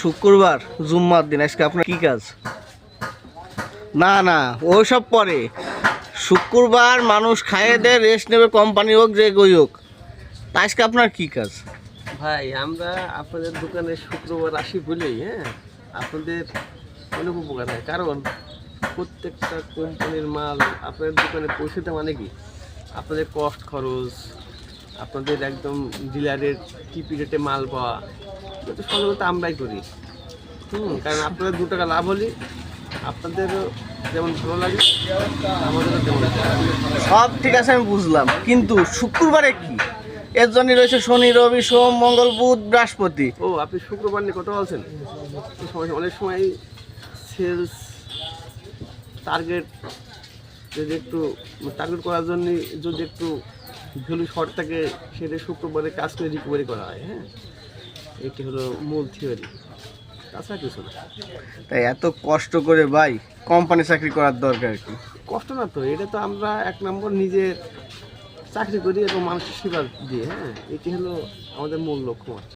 শুক্রবার জুম্মার দিন আজকে আপনার কি কাজ? না না, ওইসব পরে। শুক্রবার মানুষ খাইয়ে দেয়, রেস্ট নেবে, কোম্পানি হোক যে গই হোক। তা আজকে আপনার কি কাজ? ভাই আমরা আপনাদের দোকানে শুক্রবার আসি বলেই আপনাদের অনেক উপকার হয়, কারণ প্রত্যেকটা কোম্পানির মাল আপনাদের দোকানে পৌঁছতে মানে কি আপনাদের কষ্ট খরচ, আপনাদের একদম ডিলারের টিপি রেটে মাল পাওয়া, এটা সর্বত আমরাই করি। কারণ আপনাদের 2 টাকা লাভ হলে আপনাদেরও যেমন ভালো লাগে, আমাদেরও তেমন সব ঠিক আছে, আমি বুঝলাম, কিন্তু শুক্রবারে কি? এর জন্য রয়েছে শনি, রবি, সোম, মঙ্গল, বুধ, বৃহস্পতি। ও আপনি শুক্রবার নিয়ে কথা বলছেন? এই সময় অনেক সময় সেলস টার্গেট যদি একটু টার্গেট করার জন্য যদি একটু ভ্যালু শর্ট থাকে, সেটা শুক্রবারে কাজ করে রিকভারি করা হয়। এটি হলো মূল থিওরি, তাছাড়া কিছু না। তাই এত কষ্ট করে ভাই কোম্পানি চাকরি করার দরকার কি? কষ্ট না তো, এটা তো আমরা 1 নম্বর নিজের চাকরি করি এবং মানুষের সেবা দিয়ে। এটি হলো আমাদের মূল লক্ষ্য।